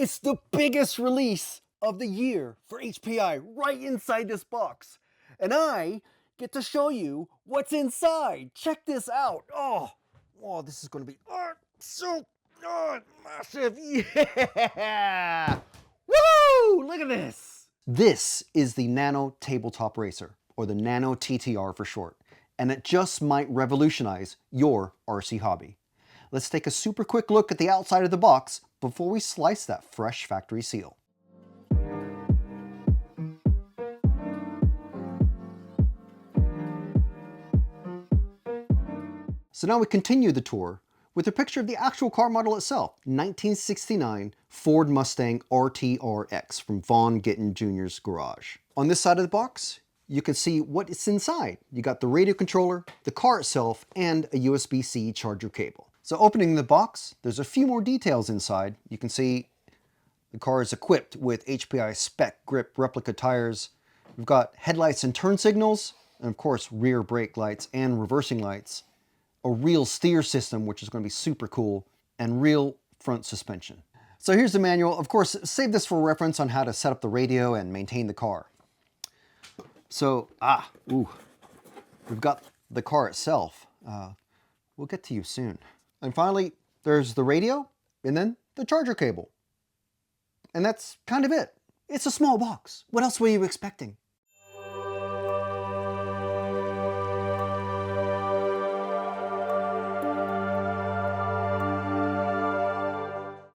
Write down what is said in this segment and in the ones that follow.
It's the biggest release of the year for HPI right inside this box. And I get to show you what's inside. Check this out. Oh, this is going to be so massive. Yeah! Woo! Look at this. This is the Nano Tabletop Racer, or the Nano TTR for short. And it just might revolutionize your RC hobby. Let's take a super quick look at the outside of the box before we slice that fresh factory seal. So now we continue the tour with a picture of the actual car model itself, 1969 Ford Mustang RTR-X from Vaughn Gittin Jr.'s garage. On this side of the box, you can see what is inside. You got the radio controller, the car itself, and a USB-C charger cable. So opening the box, there's a few more details inside. You can see the car is equipped with HPI spec grip replica tires. We've got headlights and turn signals, and of course rear brake lights and reversing lights. A real steer system, which is going to be super cool, and real front suspension. So here's the manual. Of course, save this for reference on how to set up the radio and maintain the car. So, we've got the car itself. We'll get to you soon. And finally, there's the radio, and then the charger cable. And that's kind of it. It's a small box. What else were you expecting?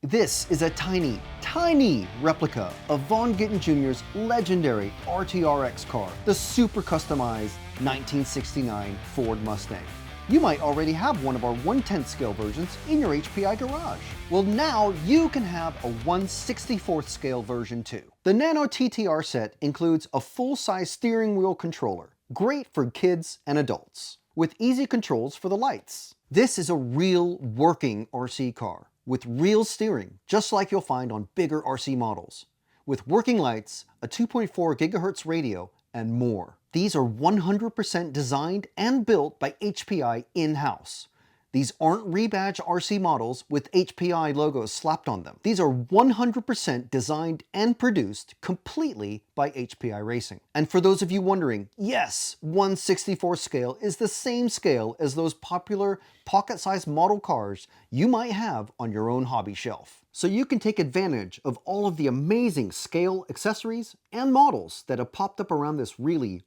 This is a tiny, tiny replica of Vaughn Gittin Jr.'s legendary RTR-X car, the super customized 1969 Ford Mustang. You might already have one of our 1/10 scale versions in your HPI garage. Well, now you can have a 1/64 scale version too. The Nano TTR set includes a full-size steering wheel controller, great for kids and adults, with easy controls for the lights. This is a real working RC car, with real steering, just like you'll find on bigger RC models, with working lights, a 2.4 gigahertz radio, and more. These are 100% designed and built by HPI in-house. These aren't rebadged RC models with HPI logos slapped on them. These are 100% designed and produced completely by HPI Racing. And for those of you wondering, yes, 1/64 scale is the same scale as those popular pocket-sized model cars you might have on your own hobby shelf. So you can take advantage of all of the amazing scale accessories and models that have popped up around this really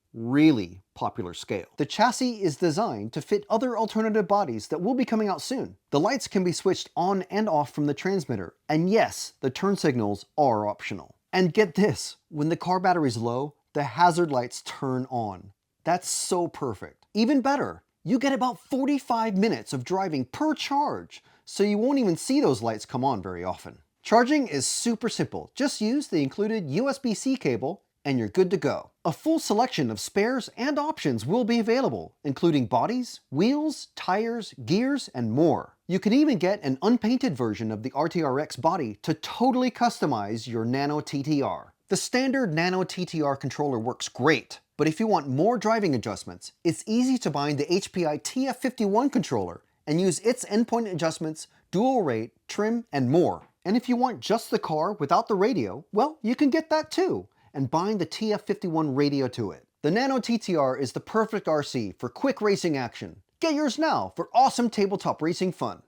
popular scale. The chassis is designed to fit other alternative bodies that will be coming out soon. The lights can be switched on and off from the transmitter, and yes, the turn signals are optional. And get this, when the car battery is low, the hazard lights turn on. That's so perfect. Even better, you get about 45 minutes of driving per charge, so you won't even see those lights come on very often. Charging is super simple. Just use the included USB-C cable and you're good to go. A full selection of spares and options will be available, including bodies, wheels, tires, gears, and more. You can even get an unpainted version of the RTR-X body to totally customize your Nano TTR. The standard Nano TTR controller works great, but if you want more driving adjustments, it's easy to bind the HPI TF51 controller and use its endpoint adjustments, dual rate, trim, and more. And if you want just the car without the radio, well, you can get that too, and bind the TF51 radio to it. The Nano TTR is the perfect RC for quick racing action. Get yours now for awesome tabletop racing fun.